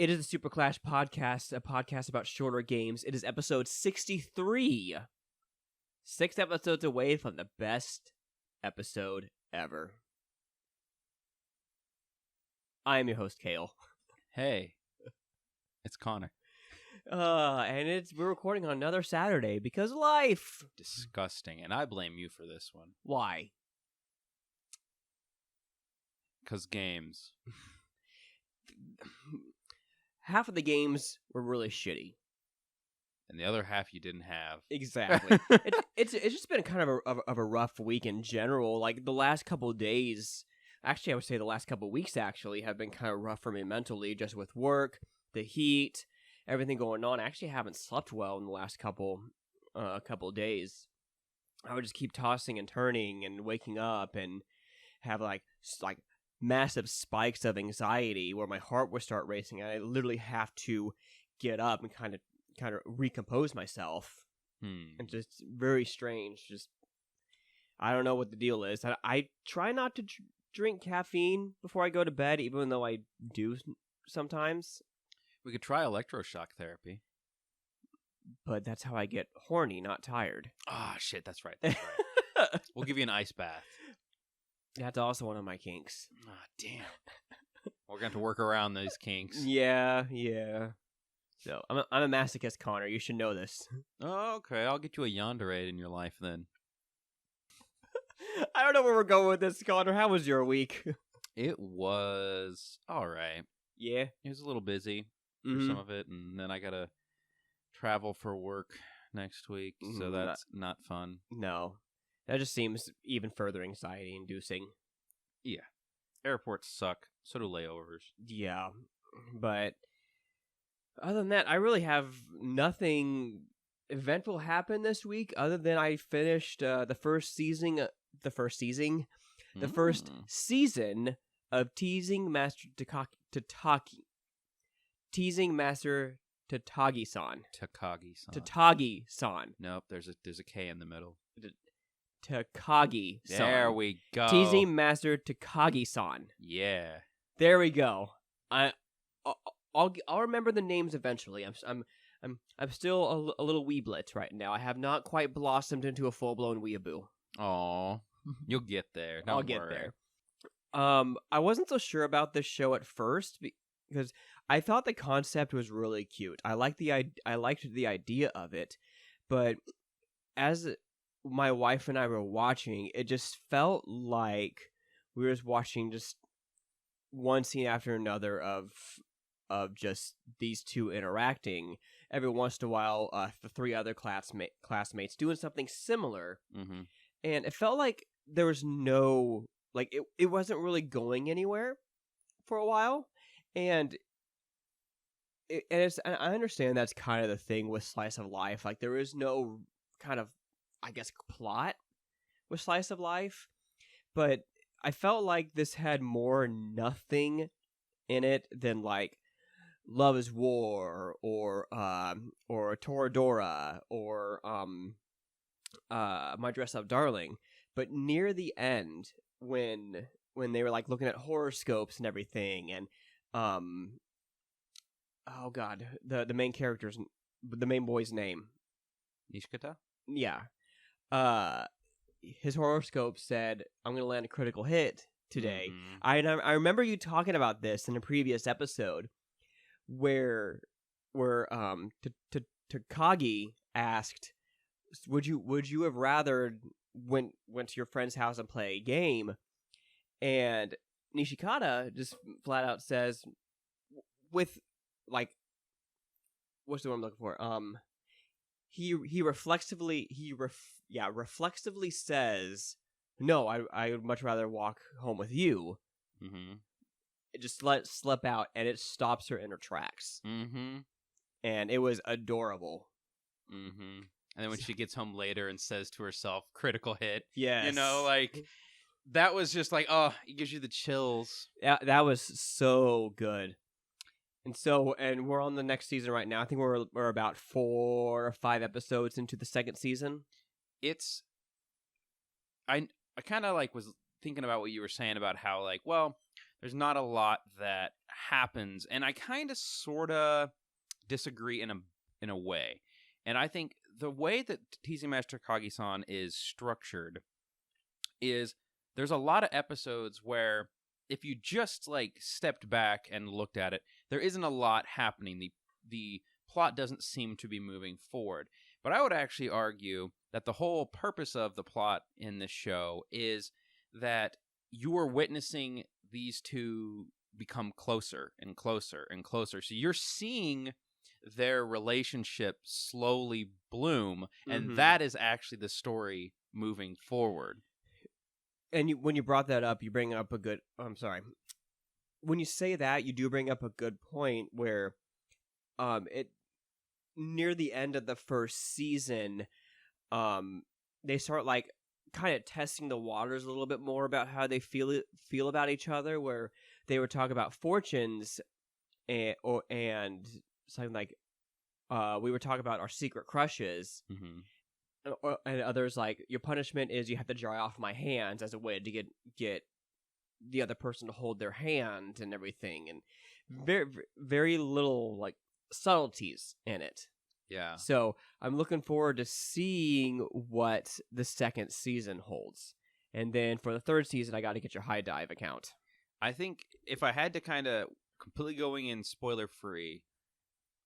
It is the Super Clash podcast, a podcast about shorter games. It is episode 63. 6 episodes away from the best episode ever. I am your host, Kale. Hey, it's Connor. And we're recording on another Saturday because life. Disgusting, and I blame you for this one. Why? Because games. Half of the games were really shitty. And the other half you didn't have. Exactly. It's just been kind of a rough week in general. Like the last couple of days, actually I would say the last couple of weeks actually have been kind of rough for me mentally, just with work, the heat, everything going on. I actually haven't slept well in the last couple of days. I would just keep tossing and turning and waking up and have like massive spikes of anxiety where my heart would start racing. I literally have to get up and kind of recompose myself. And just very strange. Just I don't know what the deal is. I try not to drink caffeine before I go to bed, even though I do sometimes. We could try electroshock therapy. But that's how I get horny, not tired. Ah, shit, that's right. We'll give you an ice bath. That's also one of my kinks. Ah, damn. We're going to have to work around those kinks. Yeah. So, I'm a masochist, Connor. You should know this. Oh, okay. I'll get you a yandere in your life then. I don't know where we're going with this, Connor. How was your week? It was all right. Yeah? It was a little busy for some of it, and then I got to travel for work next week, so that's not fun. No. That just seems even further anxiety-inducing. Yeah. Airports suck. So do layovers. Yeah. But other than that, I really have nothing eventful happen this week other than I finished the first season of Teasing Master Tatagi-san. Tatagi-san. Nope, there's a K in the middle. Takagi-san. There we go. Teasing Master Takagi-san. Yeah. There we go. I'll remember the names eventually. I'm still a little weeblet right now. I have not quite blossomed into a full-blown weeaboo. Aw. You'll get there. I'll get there. I wasn't so sure about this show at first because I thought the concept was really cute. I liked the idea of it, but as my wife and I were watching, it just felt like we were just watching just one scene after another of just these two interacting. Every once in a while, the three other classmates doing something similar, and it felt like there was no it wasn't really going anywhere for a while, and I understand that's kind of the thing with slice of life. Like there is no kind of, I guess, plot with slice of life, but I felt like this had more nothing in it than like Love is War or Toradora or My Dress Up Darling. But near the end, when they were like looking at horoscopes and everything, and oh god, the main boy's name, Nishikata? Yeah. His horoscope said, I'm going to land a critical hit today. I remember you talking about this in a previous episode where Takagi asked, would you have rather went to your friend's house and play a game? And Nishikata just flat out says, with like, what's the word I'm looking for? He reflexively says, no, I would much rather walk home with you. It just let it slip out, and it stops her in her tracks. And it was adorable. And then when she gets home later and says to herself, critical hit. Yes. You know, like, that was just like, oh, it gives you the chills. Yeah, that was so good. And we're on the next season right now. I think we're about 4 or 5 episodes into the second season. I kind of like was thinking about what you were saying about how like, well, there's not a lot that happens, and I kind of sort of disagree in a way. And I think the way that Teasing Master Takagi-san is structured is there's a lot of episodes where if you just like stepped back and looked at it, there isn't a lot happening. The plot doesn't seem to be moving forward. But I would actually argue that the whole purpose of the plot in this show is that you are witnessing these two become closer and closer and closer. So you're seeing their relationship slowly bloom, and that is actually the story moving forward. And when you brought that up, you bring up a good... I'm sorry. When you say that, you do bring up a good point where it near the end of the first season, they start like kind of testing the waters a little bit more about how they feel about each other, where they would talk about fortunes and something like we would talk about our secret crushes. And others like, your punishment is you have to dry off my hands as a way to get the other person to hold their hand and everything, and very very little like subtleties in it. Yeah. So I'm looking forward to seeing what the second season holds, and then for the third season, I got to get your High Dive account. I think if I had to kind of completely going in spoiler free,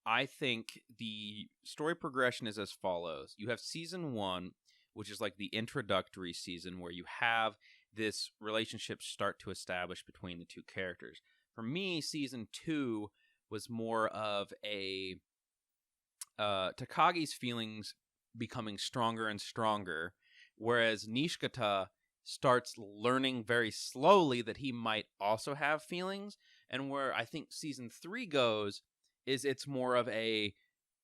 I think the story progression is as follows. You have season 1, which is like the introductory season where you have this relationship start to establish between the two characters. For me, season 2 was more of a Takagi's feelings becoming stronger and stronger, whereas Nishikata starts learning very slowly that he might also have feelings. And where I think season 3 goes is it's more of a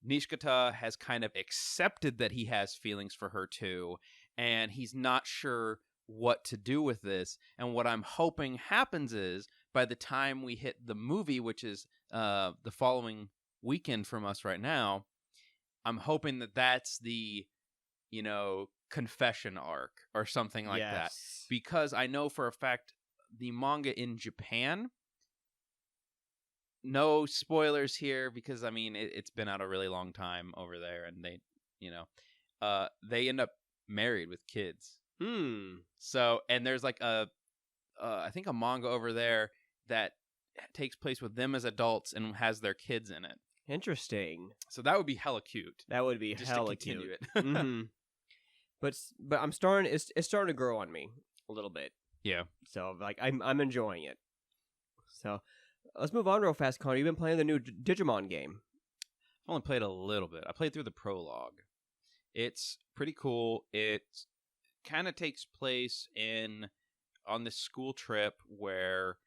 Nishikata has kind of accepted that he has feelings for her too, and he's not sure what to do with this. And what I'm hoping happens is by the time we hit the movie, which is the following weekend from us right now, I'm hoping that that's the, confession arc or something like that. Because I know for a fact the manga in Japan, no spoilers here because, it's been out a really long time over there, and they end up married with kids. So, and there's like I think a manga over there that takes place with them as adults and has their kids in it. Interesting. So that would be hella cute. That would be just hella to continue cute. it. But I'm starting. It's starting to grow on me a little bit. Yeah. So like I'm enjoying it. So let's move on real fast, Connor. You've been playing the new Digimon game. I've only played a little bit. I played through the prologue. It's pretty cool. It kind of takes place on this school trip where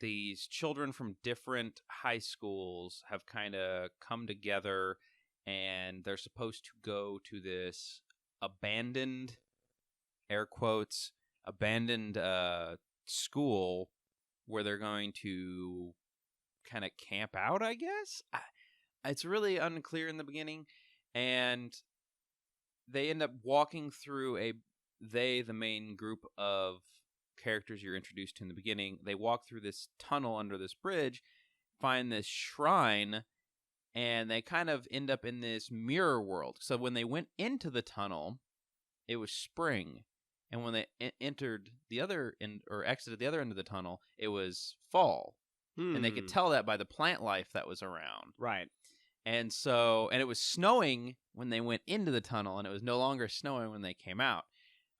these children from different high schools have kind of come together, and they're supposed to go to this abandoned, air quotes, abandoned school where they're going to kind of camp out, I guess. It's really unclear in the beginning, and they end up walking through the main group of characters you're introduced to in the beginning. They walk through this tunnel under this bridge, find this shrine, and they kind of end up in this mirror world. So when they went into the tunnel, it was spring. And when they entered the other end, or exited the other end of the tunnel, it was fall. And they could tell that by the plant life that was around. Right. And it was snowing when they went into the tunnel, and it was no longer snowing when they came out.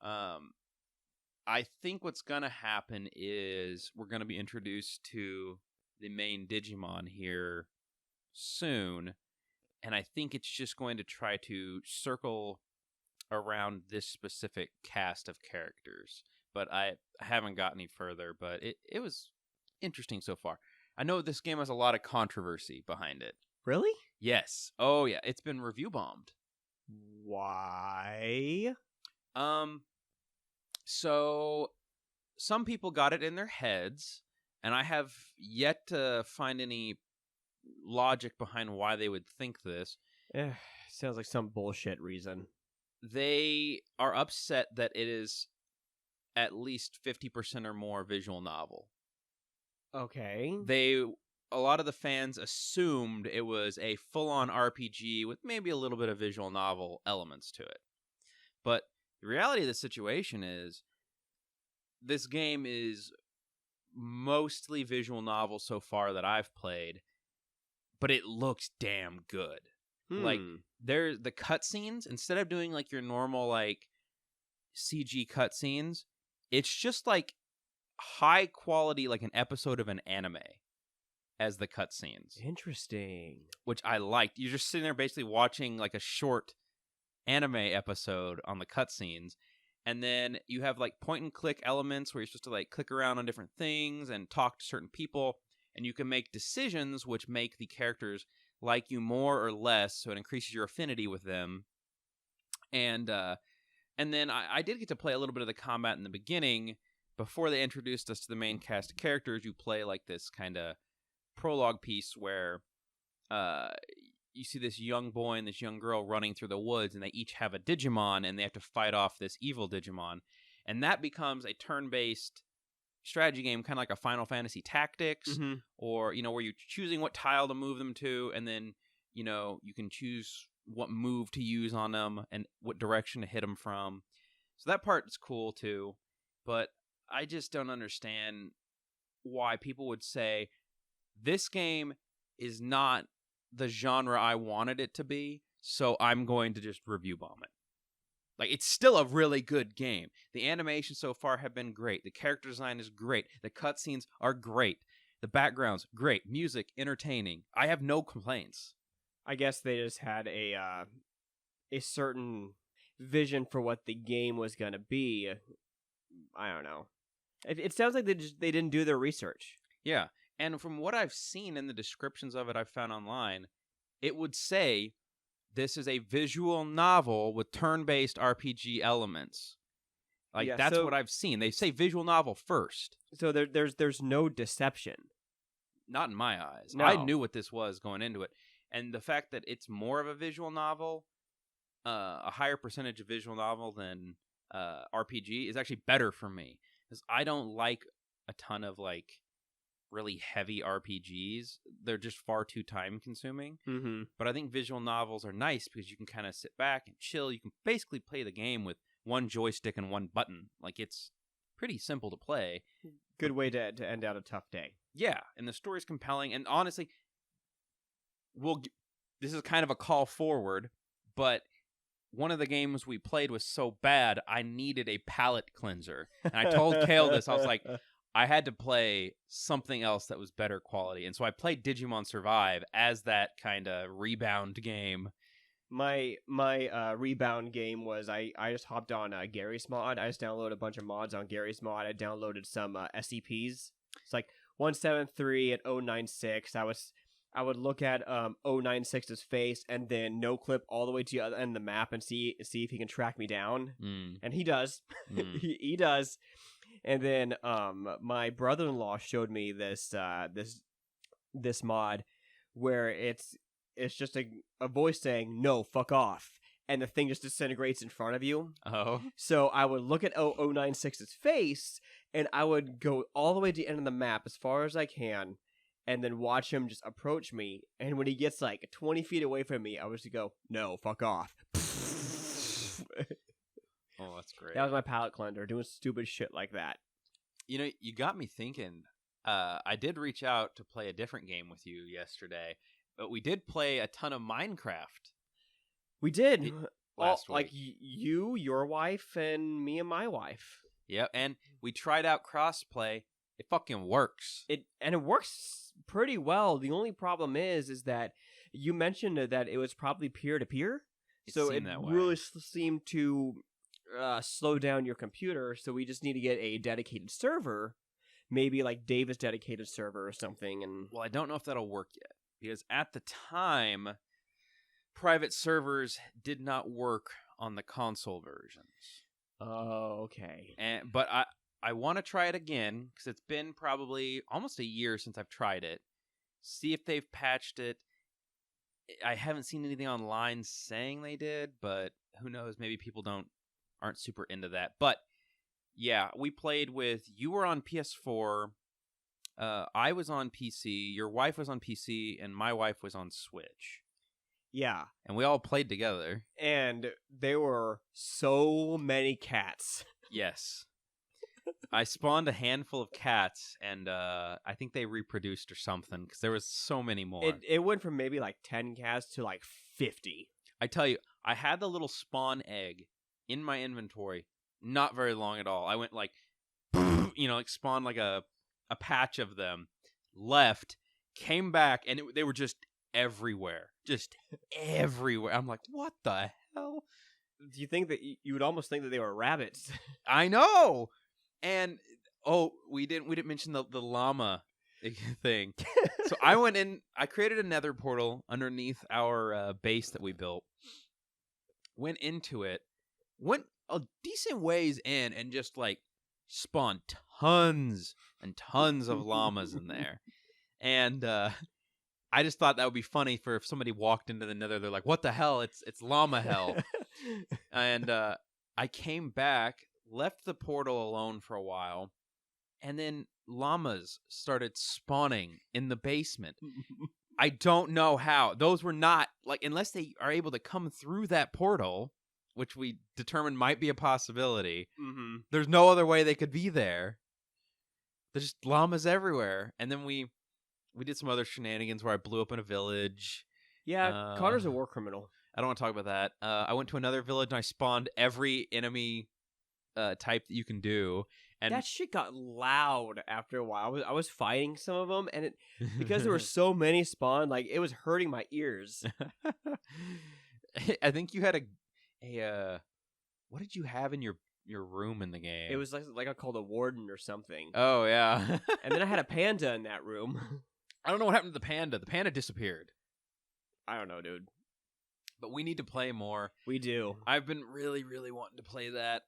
I think what's going to happen is we're going to be introduced to the main Digimon here soon, and I think it's just going to try to circle around this specific cast of characters. But I haven't got any further, but it was interesting so far. I know this game has a lot of controversy behind it. Really? Yes. Oh, yeah. It's been review bombed. Why? So some people got it in their heads, and I have yet to find any logic behind why they would think this. Sounds like some bullshit reason. They are upset that it is at least 50% or more visual novel. Okay. A lot of the fans assumed it was a full-on RPG with maybe a little bit of visual novel elements to it. But the reality of the situation is this game is mostly visual novel so far that I've played, but it looks damn good. Like, there's the cutscenes, instead of doing like your normal like CG cutscenes, it's just like high quality, like an episode of an anime as the cutscenes. Interesting. Which I liked. You're just sitting there basically watching like a short anime episode on the cutscenes. And then you have like point and click elements where you're supposed to like click around on different things and talk to certain people. And you can make decisions which make the characters like you more or less. So it increases your affinity with them. And then I did get to play a little bit of the combat in the beginning. Before they introduced us to the main cast of characters, you play like this kind of prologue piece where you see this young boy and this young girl running through the woods, and they each have a Digimon, and they have to fight off this evil Digimon. And that becomes a turn-based strategy game, kind of like a Final Fantasy Tactics, or, where you're choosing what tile to move them to, and then, you can choose what move to use on them and what direction to hit them from. So that part is cool, too. But I just don't understand why people would say, this game is not the genre I wanted it to be, so I'm going to just review bomb it. Like, it's still a really good game. The animation so far have been great. The character design is great. The cutscenes are great. The background's great. Music, entertaining. I have no complaints. I guess they just had a certain vision for what the game was going to be. I don't know. It sounds like they didn't do their research. Yeah. And from what I've seen in the descriptions of it I've found online, it would say this is a visual novel with turn-based RPG elements. Like, that's what I've seen. They say visual novel first. So there's no deception. Not in my eyes. No. I knew what this was going into it. And the fact that it's more of a visual novel, a higher percentage of visual novel than RPG, is actually better for me. Because I don't like a ton of, like, really heavy RPGs. They're just far too time consuming. Mm-hmm. But I think visual novels are nice because you can kind of sit back and chill. You can basically play the game with one joystick and one button. Like, it's pretty simple to play. Good way to end out a tough day. Yeah, and the story's compelling. And honestly, this is kind of a call forward, but one of the games we played was so bad, I needed a palate cleanser. And I told Kale this. I was like, I had to play something else that was better quality. And so I played Digimon Survive as that kind of rebound game. My rebound game was I just hopped on Gary's mod. I just downloaded a bunch of mods on Gary's mod. I downloaded some SCPs. It's like 173 and 096. I would look at 096's face and then no clip all the way to the other end of the map and see if he can track me down. And he does. He does. And then my brother-in-law showed me this mod where it's just a voice saying, "No, fuck off." And the thing just disintegrates in front of you. Oh. So I would look at 096's face, and I would go all the way to the end of the map as far as I can, and then watch him just approach me. And when he gets like 20 feet away from me, I was to go, "No, fuck off." Oh, that's great. That was my palate cleanser, doing stupid shit like that. You got me thinking. I did reach out to play a different game with you yesterday, but we did play a ton of Minecraft. We did. Last week. Like you, your wife, and me and my wife. Yep, and we tried out crossplay. It fucking works. It works pretty well. The only problem is that you mentioned that it was probably peer-to-peer. So it really seemed to slow down your computer. So we just need to get a dedicated server, maybe like David's dedicated server or something. And well, I don't know if that'll work yet because at the time, private servers did not work on the console versions. Oh, okay. But I want to try it again because it's been probably almost a year since I've tried it. See if they've patched it. I haven't seen anything online saying they did, but who knows? Maybe people aren't super into that. But yeah, we played with, you were on PS4, I was on PC, your wife was on PC, and my wife was on Switch. Yeah. And we all played together. And there were so many cats. Yes. I spawned a handful of cats, and I think they reproduced or something, because there was so many more. It went from maybe like 10 cats to like 50. I tell you, I had the little spawn egg in my inventory not very long at all. I went like, like spawned like a patch of them, left, came back, and they were just everywhere. Just everywhere. I'm like, what the hell? Do you think that you would almost think that they were rabbits? I know. And we didn't mention the llama thing. So I went in, I created a nether portal underneath our base that we built. Went into it, went a decent ways in, and just like spawned tons and tons of llamas in there. And I just thought that would be funny for if somebody walked into the nether, they're like, what the hell? It's llama hell. And I came back, left the portal alone for a while, and then llamas started spawning in the basement. I don't know how. Those were not, like, unless they are able to come through that portal, which we determined might be a possibility, there's no other way they could be there. There's just llamas everywhere. And then we did some other shenanigans where I blew up in a village. Yeah, Connor's a war criminal. I don't want to talk about that. I went to another village and I spawned every enemy type that you can do. And that shit got loud after a while. I was fighting some of them, and because there were so many spawned, like it was hurting my ears. I think you had a what did you have in your room in the game? It was like I called a warden or something. Oh yeah. And then I had a panda in that room. I don't know what happened to the panda. The panda disappeared. I don't know, dude. But we need to play more. We do. I've been really, really wanting to play that.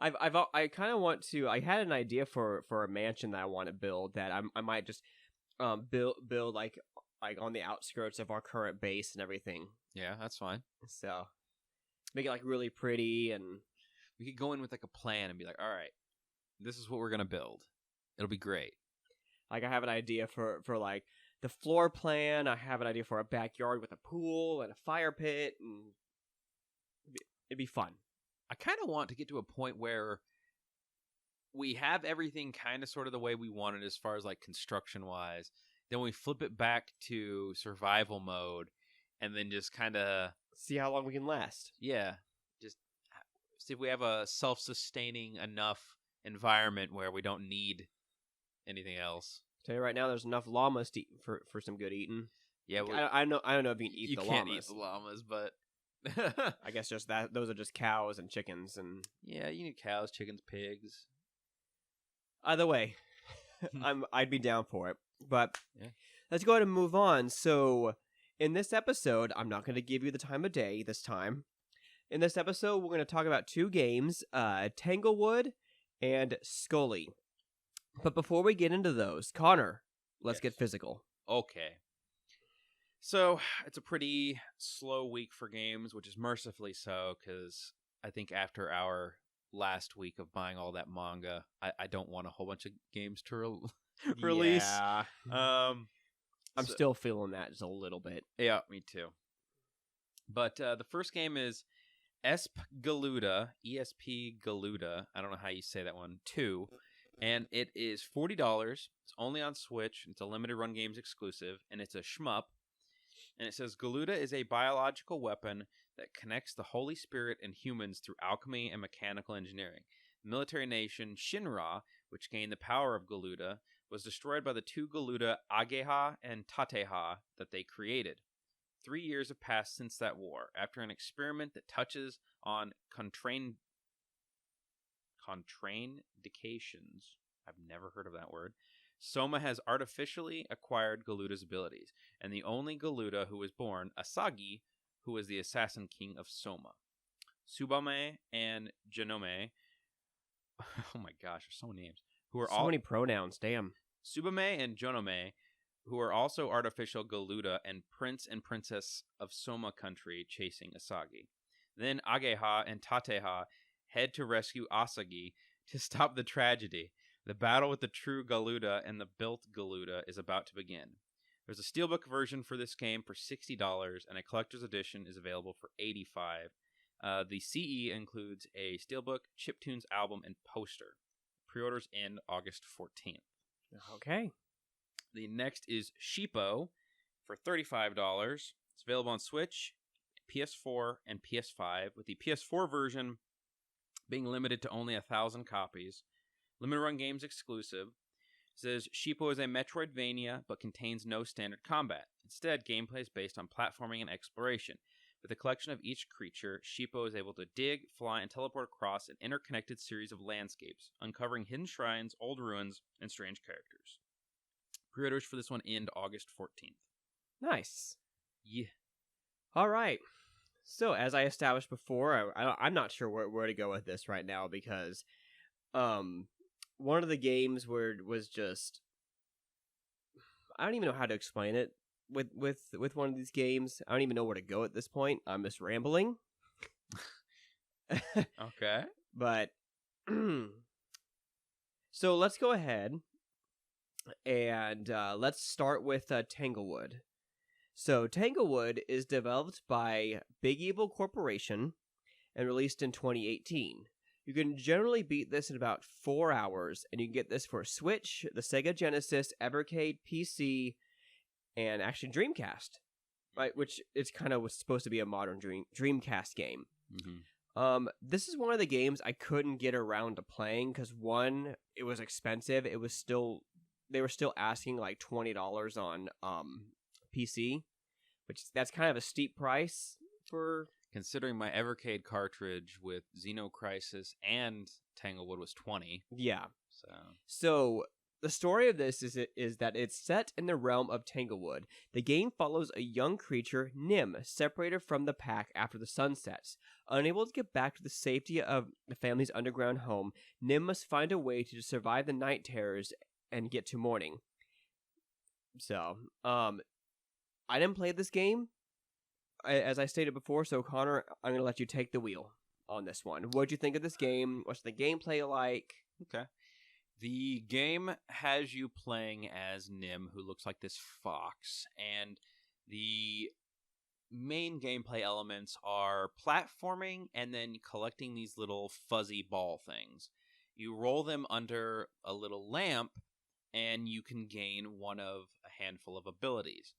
I kind of want to. I had an idea for a mansion that I want to build. That I might just build like on the outskirts of our current base and everything. Yeah, that's fine. So make it like really pretty, and we could go in with like a plan and be like, all right, this is what we're gonna build. It'll be great. Like I have an idea for like the floor plan. I have an idea for a backyard with a pool and a fire pit, and it'd be fun. I kind of want to get to a point where we have everything kind of sort of the way we want it as far as like construction wise. Then we flip it back to survival mode and then just kind of see how long we can last. Yeah. Just see if we have a self-sustaining enough environment where we don't need anything else. Tell you right now, there's enough llamas to eat for some good eating. Yeah, I don't know if you can eat the llamas. You can't eat the llamas, but I guess just that. Those are just cows and chickens, and yeah, you need cows, chickens, pigs. Either way, I'd be down for it. But yeah. Let's go ahead and move on. So in this episode, I'm not going to give you the time of day this time. In this episode, we're going to talk about two games, Tanglewood and Skully. But before we get into those, Connor, let's get physical. Okay. So, it's a pretty slow week for games, which is mercifully so, because I think after our last week of buying all that manga, I don't want a whole bunch of games to release. Yeah. I'm still feeling that just a little bit. Yeah, me too. But the first game is Espgaluda, Espgaluda, I don't know how you say that one, 2. And it is $40. It's only on Switch. It's a limited run games exclusive, and it's a shmup. And it says, Galuda is a biological weapon that connects the Holy Spirit and humans through alchemy and mechanical engineering. The military nation Shinra, which gained the power of Galuda, was destroyed by the two Galuda, Ageha and Tateha, that they created. 3 years have passed since that war. After an experiment that touches on contraindications, I've never heard of that word, Soma has artificially acquired Galuda's abilities, and the only Galuda who was born, Asagi, who was the assassin king of Soma. Tsubame and Janome, oh my gosh, there's so many names, who are so many pronouns, damn. Tsubame and Janome, who are also artificial Galuda and prince and princess of Soma country chasing Asagi. Then Ageha and Tateha head to rescue Asagi to stop the tragedy. The battle with the true Galuda and the built Galuda is about to begin. There's a steelbook version for this game for $60, and a collector's edition is available for $85. The CE includes a steelbook, chiptunes album, and poster. Pre-orders end August 14th. Okay. The next is Sheepo for $35. It's available on Switch, PS4, and PS5, with the PS4 version being limited to only 1,000 copies. Limited Run Games exclusive. It says Sheepo is a Metroidvania, but contains no standard combat. Instead, gameplay is based on platforming and exploration. With a collection of each creature, Sheepo is able to dig, fly, and teleport across an interconnected series of landscapes, uncovering hidden shrines, old ruins, and strange characters. Pre-orders for this one end August 14th. Nice. Yeah. All right. So, as I established before, I'm not sure where to go with this right now because one of the games was just, I don't even know how to explain it with one of these games. I don't even know where to go at this point. I'm just rambling. Okay. But so let's go ahead and let's start with Tanglewood. So Tanglewood is developed by Big Evil Corporation and released in 2018. You can generally beat this in about 4 hours, and you can get this for Switch, the Sega Genesis, Evercade, PC, and actually Dreamcast, right? Which is kind of supposed to be a modern Dreamcast game. Mm-hmm. This is one of the games I couldn't get around to playing because one, it was expensive. They were still asking like $20 on PC, that's kind of a steep price for. Considering my Evercade cartridge with Xenocrisis and Tanglewood was $20. Yeah. So the story of this is that it's set in the realm of Tanglewood. The game follows a young creature, Nim, separated from the pack after the sun sets. Unable to get back to the safety of the family's underground home, Nim must find a way to survive the night terrors and get to morning. So, I didn't play this game, as I stated before, so Connor, I'm going to let you take the wheel on this one. What'd you think of this game? What's the gameplay like? Okay. The game has you playing as Nim, who looks like this fox, and the main gameplay elements are platforming and then collecting these little fuzzy ball things. You roll them under a little lamp, and you can gain one of a handful of abilities.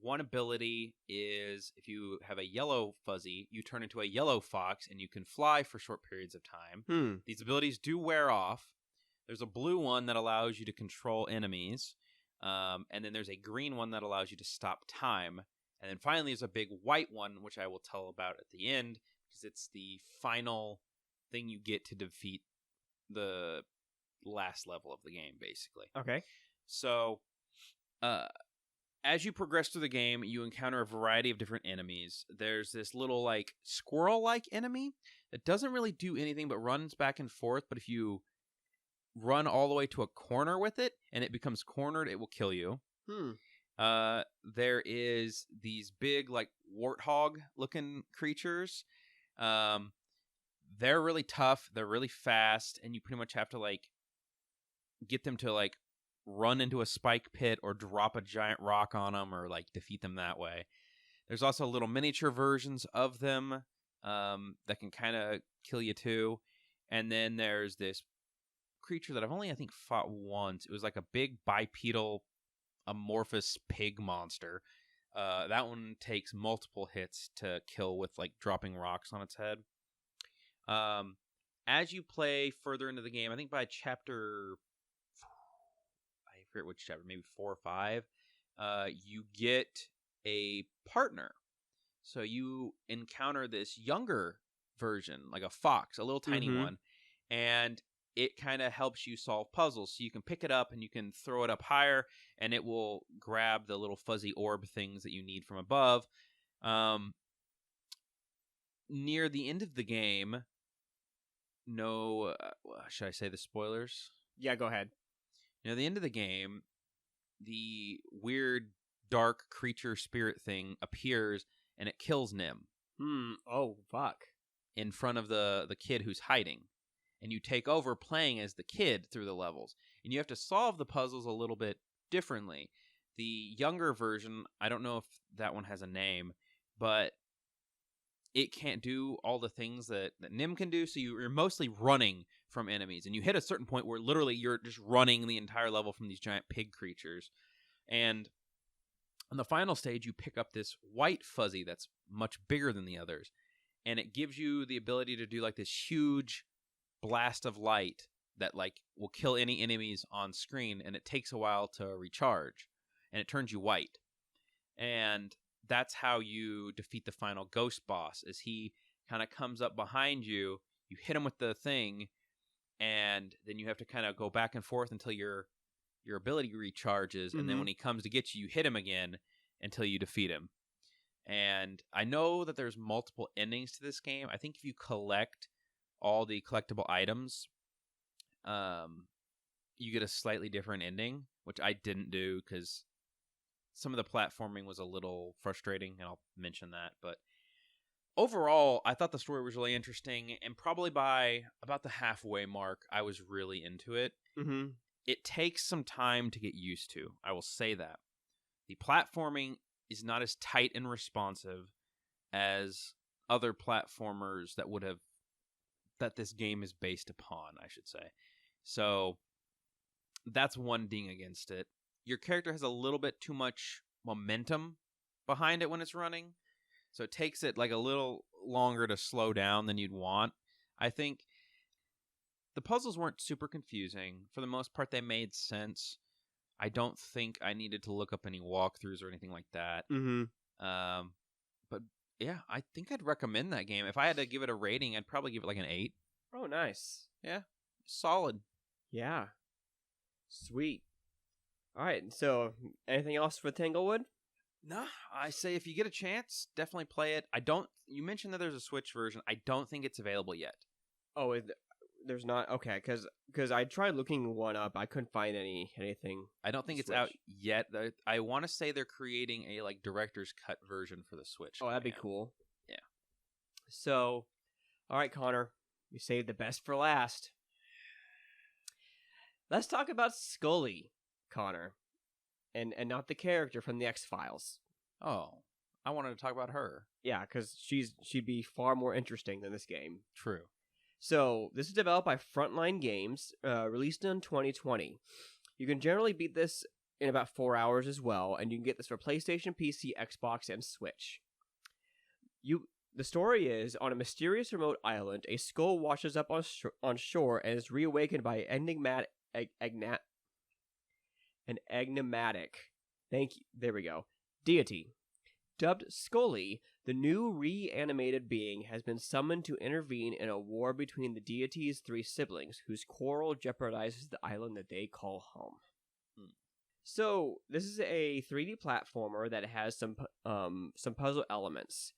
One ability is if you have a yellow fuzzy, you turn into a yellow fox and you can fly for short periods of time. These abilities do wear off. There's a blue one that allows you to control enemies. And then there's a green one that allows you to stop time. And then finally there's a big white one, which I will tell about at the end, because it's the final thing you get to defeat the last level of the game, basically. Okay. So, as you progress through the game, you encounter a variety of different enemies. There's this little, like, squirrel-like enemy that doesn't really do anything but runs back and forth, but if you run all the way to a corner with it, and it becomes cornered, it will kill you. There is these big, like, warthog-looking creatures. They're really tough, they're really fast, and you pretty much have to, like, get them to, like, run into a spike pit or drop a giant rock on them or like defeat them that way. There's also little miniature versions of them that can kind of kill you too. And then there's this creature that I've only, I think, fought once. It was like a big bipedal amorphous pig monster. That one takes multiple hits to kill with like dropping rocks on its head. As you play further into the game, I think by chapter, I forget which chapter, maybe 4 or 5, you get a partner. So you encounter this younger version, like a fox, a little tiny one, and it kind of helps you solve puzzles. So you can pick it up and you can throw it up higher, and it will grab the little fuzzy orb things that you need from above. Near the end of the game, should I say the spoilers? Yeah, go ahead. Near the end of the game, the weird dark creature spirit thing appears and it kills Nim. Oh, fuck. In front of the kid who's hiding. and you take over playing as the kid through the levels. And you have to solve the puzzles a little bit differently. The younger version, I don't know if that one has a name, but it can't do all the things that Nim can do, so you're mostly running from enemies. And you hit a certain point where literally you're just running the entire level from these giant pig creatures. And on the final stage, you pick up this white fuzzy that's much bigger than the others. And it gives you the ability to do like this huge blast of light that like will kill any enemies on screen, and it takes a while to recharge, and it turns you white. And that's how you defeat the final ghost boss, is he kind of comes up behind you, you hit him with the thing, and then you have to kind of go back and forth until your ability recharges, and then when he comes to get you, you hit him again until you defeat him. And I know that there's multiple endings to this game. I think if you collect all the collectible items, you get a slightly different ending, which I didn't do because some of the platforming was a little frustrating, and I'll mention that. But overall, I thought the story was really interesting, and probably by about the halfway mark, I was really into it. Mm-hmm. It takes some time to get used to, I will say that. The platforming is not as tight and responsive as other platformers that this game is based upon, I should say. So that's one ding against it. Your character has a little bit too much momentum behind it when it's running, so it takes it like a little longer to slow down than you'd want. I think the puzzles weren't super confusing. For the most part, they made sense. I don't think I needed to look up any walkthroughs or anything like that. Mm-hmm. But yeah, I think I'd recommend that game. If I had to give it a rating, I'd probably give it like an 8. Oh, nice. Yeah, solid. Yeah. Sweet. All right, so anything else for Tanglewood? Nah, I say if you get a chance, definitely play it. You mentioned that there's a Switch version. I don't think it's available yet. Oh, there's not? Okay, because I tried looking one up. I couldn't find anything. I don't think it's out yet. I want to say they're creating a like director's cut version for the Switch. Oh, that'd be cool. Yeah. So, all right, Connor, you saved the best for last. Let's talk about Skully, Connor, and not the character from the X-Files. Oh, I wanted to talk about her. Yeah, because she'd be far more interesting than this game. True. So, this is developed by Frontline Games, released in 2020. You can generally beat this in about 4 hours as well, and you can get this for PlayStation, PC, Xbox, and Switch. The story is, on a mysterious remote island, a skull washes up on shore and is reawakened by an enigmatic deity. Dubbed Skully, the new reanimated being has been summoned to intervene in a war between the deity's 3 siblings, whose quarrel jeopardizes the island that they call home. So, this is a 3D platformer that has some puzzle elements.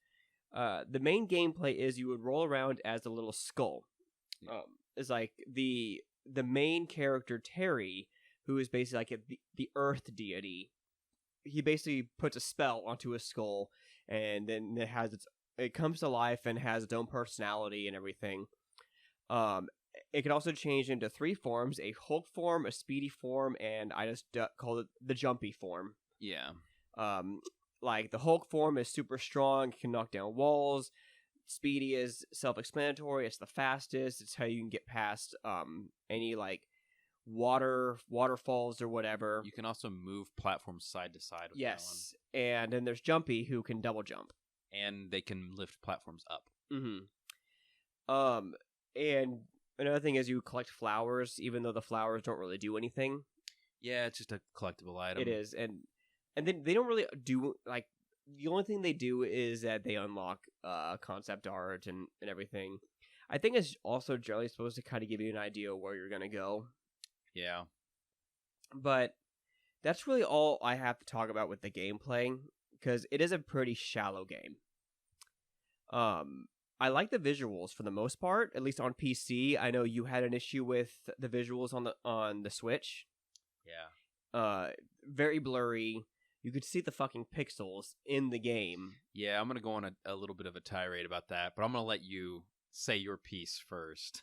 The main gameplay is you would roll around as a little skull. It's like the main character, Terry, who is basically like the earth deity. He basically puts a spell onto a skull, and then it comes to life and has its own personality and everything. It can also change into 3 forms: a Hulk form, a Speedy form, and I just call it the Jumpy form. Yeah. Like the Hulk form is super strong, can knock down walls. Speedy is self-explanatory. It's the fastest. It's how you can get past any like waterfalls or whatever. You can also move platforms side to side with that one. And then there's Jumpy, who can double jump. And they can lift platforms up. Mm-hmm. And another thing is you collect flowers, even though the flowers don't really do anything. Yeah, it's just a collectible item. It is, and then they don't really do, like, the only thing they do is that they unlock concept art and everything. I think it's also generally supposed to kind of give you an idea of where you're going to go. Yeah. But that's really all I have to talk about with the gameplay, because it is a pretty shallow game. I like the visuals for the most part, at least on PC. I know you had an issue with the visuals on the Switch. Yeah. Very blurry. You could see the fucking pixels in the game. Yeah, I'm going to go on a little bit of a tirade about that, but I'm going to let you say your piece first.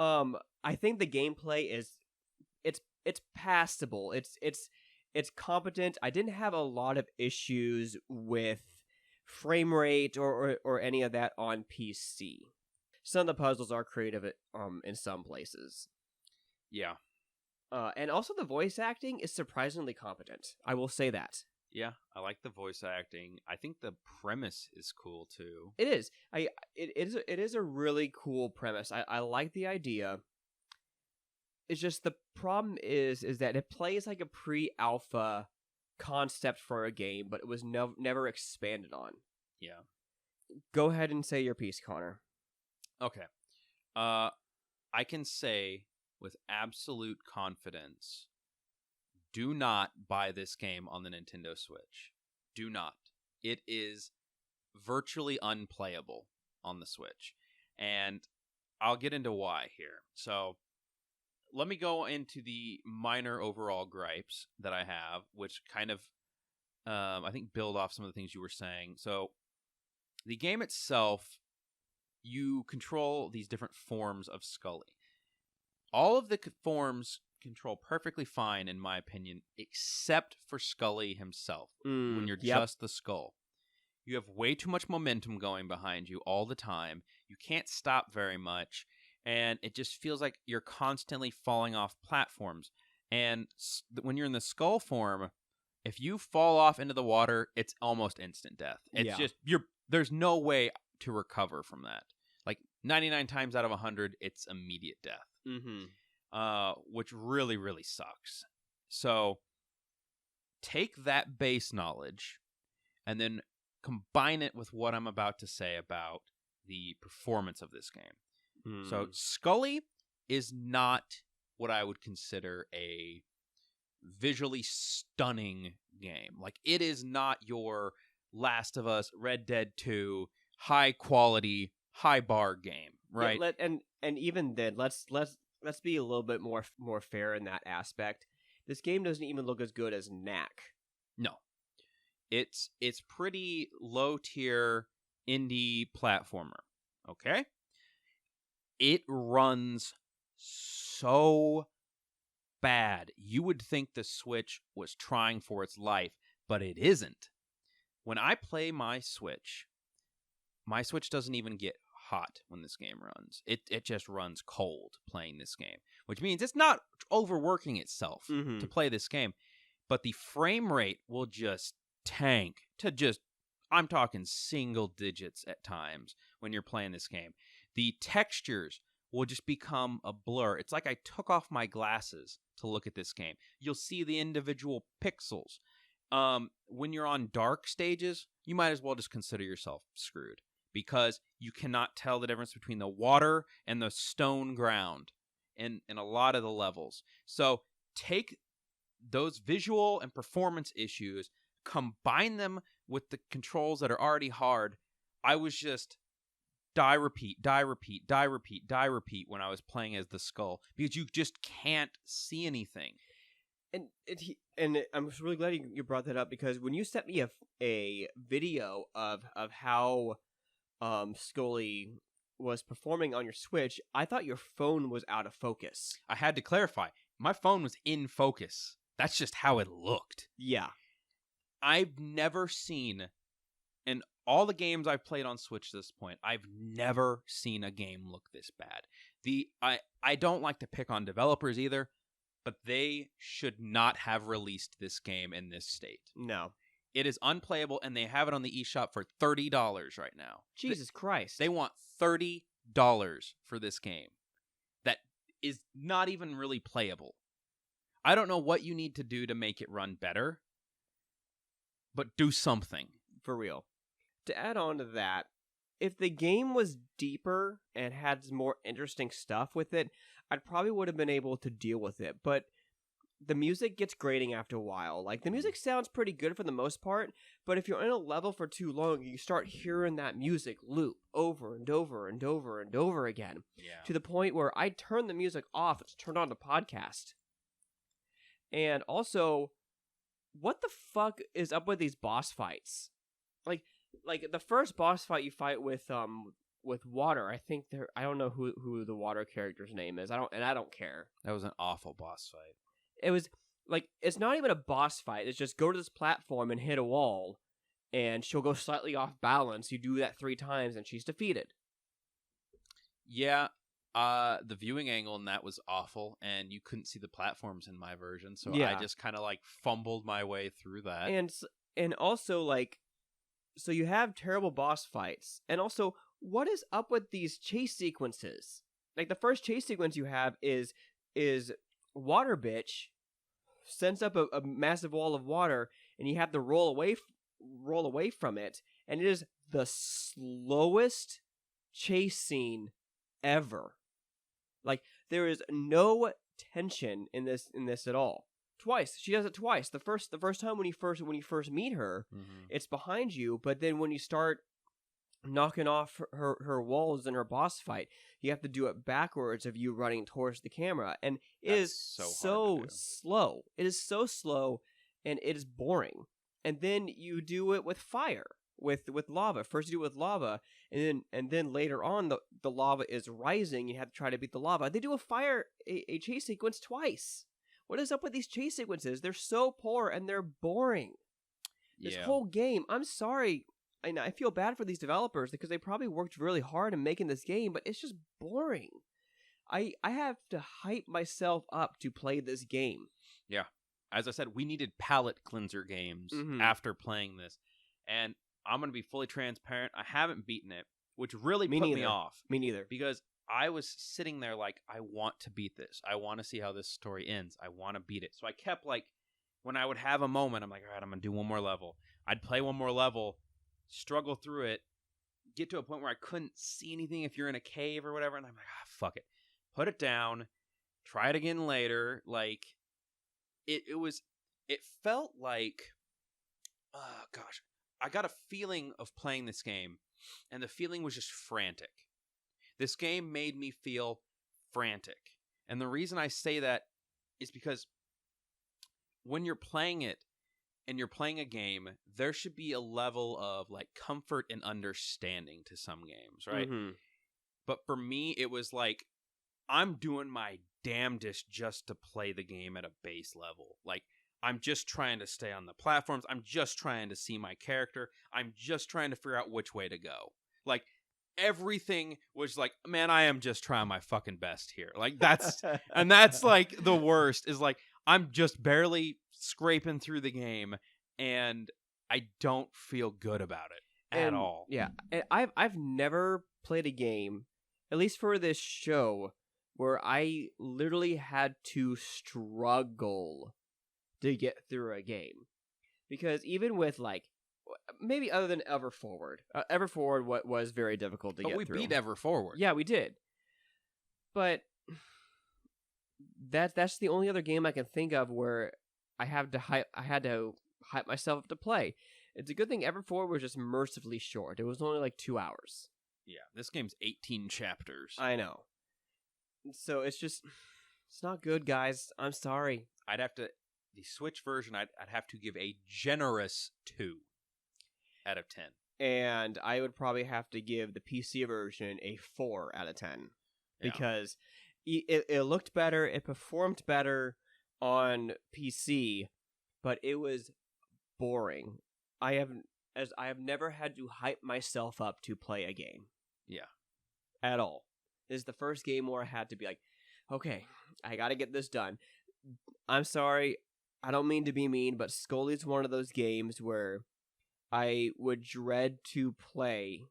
I think the gameplay is it's passable. It's competent. I didn't have a lot of issues with frame rate or any of that on PC. Some of the puzzles are creative in some places. Yeah. And also the voice acting is surprisingly competent. I will say that. Yeah, I like the voice acting. I think the premise is cool too. It is. It is a really cool premise. I like the idea. It's just the problem is that it plays like a pre-alpha concept for a game, but it was never expanded on. Yeah. Go ahead and say your piece, Connor. Okay. I can say with absolute confidence, do not buy this game on the Nintendo Switch. Do not. It is virtually unplayable on the Switch. And I'll get into why here. So, let me go into the minor overall gripes that I have, which kind of, I think, build off some of the things you were saying. So, the game itself, you control these different forms of Skully. All of the forms control perfectly fine, in my opinion, except for Skully himself, when you're just the skull. You have way too much momentum going behind you all the time. You can't stop very much, and it just feels like you're constantly falling off platforms. And when you're in the skull form, if you fall off into the water, it's almost instant death. It's just, there's no way to recover from that. Like 99 times out of 100, it's immediate death. Which really, really sucks. So take that base knowledge and then combine it with what I'm about to say about the performance of this game. So Skully is not what I would consider a visually stunning game. Like, it is not your Last of Us, Red Dead 2, high quality, high bar game, right? Yeah, and even then, let's be a little bit more fair in that aspect. This game doesn't even look as good as Knack. No. It's pretty low tier indie platformer. Okay? It runs so bad. You would think the Switch was trying for its life, but it isn't. When I play my Switch doesn't even get hot when this game runs. It just runs cold playing this game, which means it's not overworking itself to play this game, but the frame rate will just tank to just, I'm talking single digits at times when you're playing this game. The textures will just become a blur. It's like I took off my glasses to look at this game. You'll see the individual pixels. When you're on dark stages, you might as well just consider yourself screwed, because you cannot tell the difference between the water and the stone ground in a lot of the levels. So take those visual and performance issues, combine them with the controls that are already hard. I was just die, repeat when I was playing as the Skull, because you just can't see anything. And I'm really glad you brought that up, because when you sent me a video of how Skully was performing on your Switch, I thought your phone was out of focus. I had to clarify. My phone was in focus. That's just how it looked. Yeah. I've never seen, in all the games I've played on Switch to this point, I've never seen a game look this bad. I don't like to pick on developers either, but they should not have released this game in this state. No. It is unplayable, and they have it on the eShop for $30 right now. Jesus Christ. They want $30 for this game that is not even really playable. I don't know what you need to do to make it run better, but do something. For real. To add on to that, if the game was deeper and had more interesting stuff with it, I probably would have been able to deal with it. But the music gets grating after a while. Like, the music sounds pretty good for the most part, but if you're in a level for too long, you start hearing that music loop over and over and over and over again. Yeah. To the point where I turn the music off, it's turned on the podcast. And also, what the fuck is up with these boss fights? Like the first boss fight you fight with with water. I think I don't know who the water character's name is. I don't care. That was an awful boss fight. It was like, it's not even a boss fight. It's just go to this platform and hit a wall, and she'll go slightly off balance. You do that 3 times, and she's defeated. Yeah, the viewing angle in that was awful, and you couldn't see the platforms in my version, so Yeah. I just kind of like fumbled my way through that. And also, like, so you have terrible boss fights, and also, what is up with these chase sequences? Like, the first chase sequence you have is Water Bitch sends up a massive wall of water, and you have to roll away from it, and it is the slowest chase scene ever. Like, there is no tension in this at all. Twice. She does it twice. The first time when you first meet her, it's behind you, but then when you start knocking off her walls in her boss fight, you have to do it backwards of you running towards the camera, and it is so slow. It is so slow, and it is boring. And then you do it with fire, with lava. First you do it with lava, and then later on the lava is rising. You have to try to beat the lava. They do a chase sequence twice. What is up with these chase sequences? They're so poor and they're boring. This whole game, I'm sorry, and I feel bad for these developers because they probably worked really hard in making this game, but it's just boring. I have to hype myself up to play this game. Yeah. As I said, we needed palate cleanser games after playing this. And I'm going to be fully transparent. I haven't beaten it, which really put me off. Me neither. Because I was sitting there like, I want to beat this. I want to see how this story ends. I want to beat it. So I kept like, when I would have a moment, I'm like, all right, I'm going to do one more level. I'd play one more level, struggle through it, get to a point where I couldn't see anything if you're in a cave or whatever. And I'm like, fuck it. Put it down. Try it again later. Like, it felt like, oh gosh, I got a feeling of playing this game, and the feeling was just frantic. This game made me feel frantic. And the reason I say that is because when you're playing it and you're playing a game, there should be a level of like comfort and understanding to some games, right? But for me, it was like, I'm doing my damnedest just to play the game at a base level. Like, I'm just trying to stay on the platforms. I'm just trying to see my character. I'm just trying to figure out which way to go. Like, everything was like, man, I am just trying my fucking best here. Like, that's, and that's like the worst is like, I'm just barely scraping through the game and I don't feel good about it at all. Yeah. And I've never played a game, at least for this show, where I literally had to struggle to get through a game. Because even with, like, maybe other than Everforward. Everforward was very difficult to get through. But we beat Everforward. Yeah, we did. But that's the only other game I can think of where I had to hype myself up to play. It's a good thing Everforward was just mercifully short. It was only like 2 hours. Yeah, this game's 18 chapters. I know. So it's not good, guys. I'm sorry. The Switch version, I'd have to give a generous 2 out of 10. And I would probably have to give the PC version a 4 out of 10. Yeah. Because it looked better, it performed better on PC, but it was boring. I have never had to hype myself up to play a game. Yeah. At all. This is the first game where I had to be like, okay, I gotta get this done. I'm sorry, I don't mean to be mean, but Skully's one of those games where I would dread to play,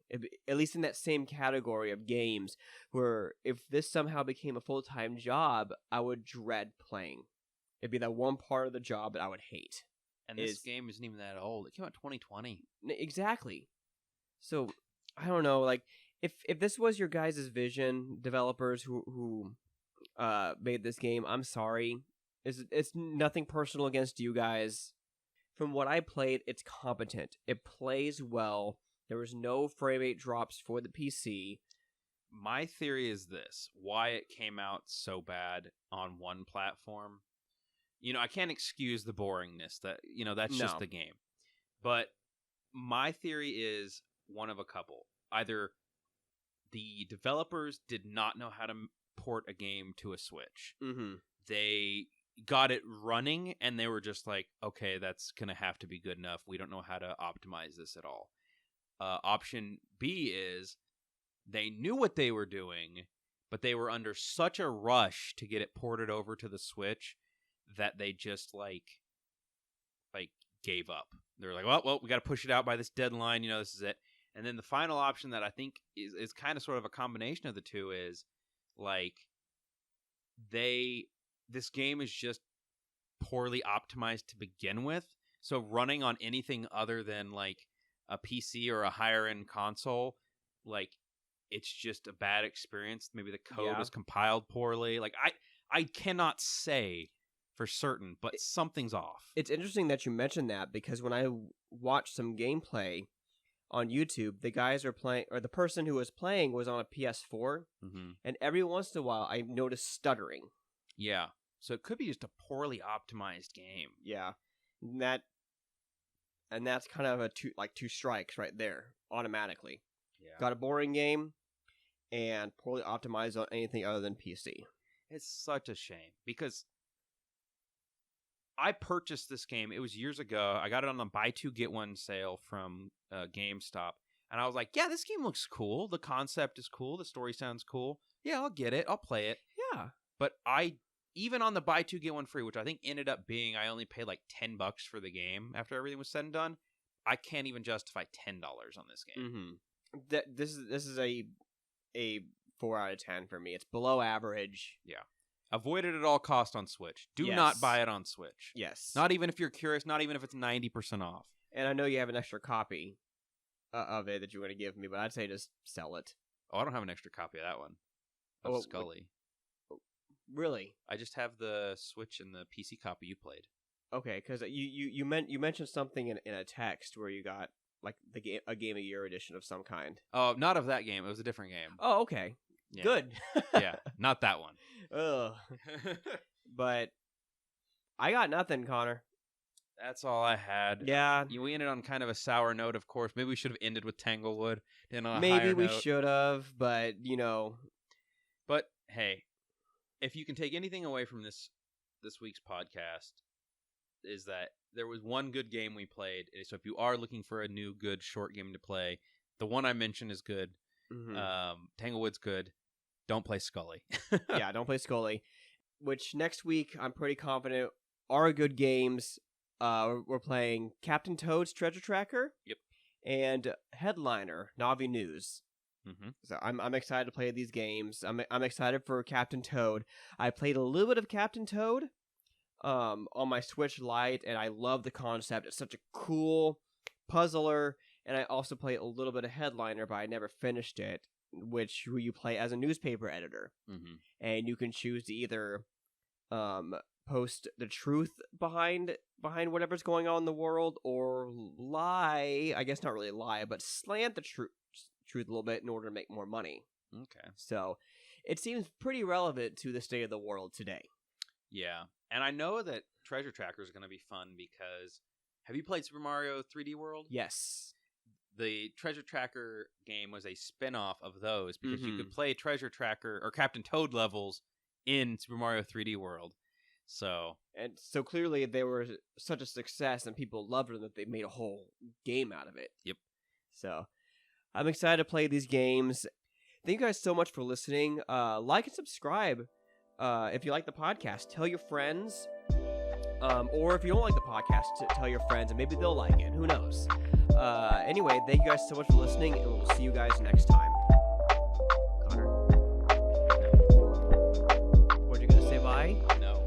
at least in that same category of games, where if this somehow became a full-time job, I would dread playing. It'd be that one part of the job that I would hate. And this game isn't even that old. It came out 2020. Exactly. So, I don't know, like, if this was your guys' vision, developers who made this game, I'm sorry. It's nothing personal against you guys. From what I played, it's competent. It plays well. There was no frame rate drops for the PC. My theory is this: why it came out so bad on one platform. You know, I can't excuse the boringness. That's just the game. But my theory is one of a couple. Either the developers did not know how to port a game to a Switch. Mm-hmm. They got it running, and they were just like, okay, that's going to have to be good enough. We don't know how to optimize this at all. Option B is they knew what they were doing, but they were under such a rush to get it ported over to the Switch that they just like gave up. They're like, well, we got to push it out by this deadline. This is it. And then the final option that I think is kind of sort of a combination of the two is like this game is just poorly optimized to begin with. So running on anything other than like a PC or a higher end console, like it's just a bad experience. Maybe the code was compiled poorly. Like I cannot say for certain, but something's off. It's interesting that you mentioned that because when I watched some gameplay on YouTube, the guys are playing, or the person who was playing was on a PS4, and every once in a while I noticed stuttering. Yeah, so it could be just a poorly optimized game. Yeah, and that's kind of two strikes right there automatically. Yeah, got a boring game and poorly optimized on anything other than PC. It's such a shame because I purchased this game. It was years ago. I got it on the buy two get one sale from GameStop, and I was like, "Yeah, this game looks cool. The concept is cool. The story sounds cool. Yeah, I'll get it. I'll play it." Yeah, but even on the buy two get one free, which I think ended up being, I only paid like $10 for the game after everything was said and done. I can't even justify $10 on this game. Mm-hmm. This is a 4 out of 10 for me. It's below average. Yeah. Avoid it at all costs on Switch. Do not buy it on Switch. Yes. Not even if you're curious, not even if it's 90% off. And I know you have an extra copy of it that you want to give me, but I'd say just sell it. Oh, I don't have an extra copy of that one. Of Skully. Really? I just have the Switch and the PC copy you played. Okay, because you mentioned something in a text where you got like a Game of Year edition of some kind. Oh, not of that game. It was a different game. Oh, okay. Yeah. Good. Yeah, not that one. Ugh. But I got nothing, Connor. That's all I had. Yeah. We ended on kind of a sour note, of course. Maybe we should have ended with Tanglewood. Maybe we should have, but But hey, if you can take anything away from this week's podcast, is that there was one good game we played. So if you are looking for a new good short game to play, the one I mentioned is good. Mm-hmm. Tanglewood's good. Don't play Skully. Yeah, don't play Skully. Which next week, I'm pretty confident are good games. We're playing Captain Toad's Treasure Tracker. Yep. And Headliner, Navi News. Mm-hmm. So I'm excited to play these games. I'm excited for Captain Toad. I played a little bit of Captain Toad on my Switch Lite, and I love the concept. It's such a cool puzzler. And I also played a little bit of Headliner, but I never finished it, who you play as a newspaper editor. Mm-hmm. And you can choose to either post the truth behind whatever's going on in the world, or lie, I guess not really lie, but slant the truth a little bit in order to make more money. Okay. So it seems pretty relevant to the state of the world today. Yeah. And I know that Treasure Tracker is going to be fun because have you played Super Mario 3D World? Yes. The Treasure Tracker game was a spin-off of those because you could play Treasure Tracker or Captain Toad levels in Super Mario 3D World. So clearly they were such a success and people loved them that they made a whole game out of it. Yep. So I'm excited to play these games. Thank you guys so much for listening. Like and subscribe if you like the podcast. Tell your friends. Or if you don't like the podcast, tell your friends and maybe they'll like it. Who knows? Anyway, thank you guys so much for listening, and we'll see you guys next time. Connor? What, you gonna say bye? No.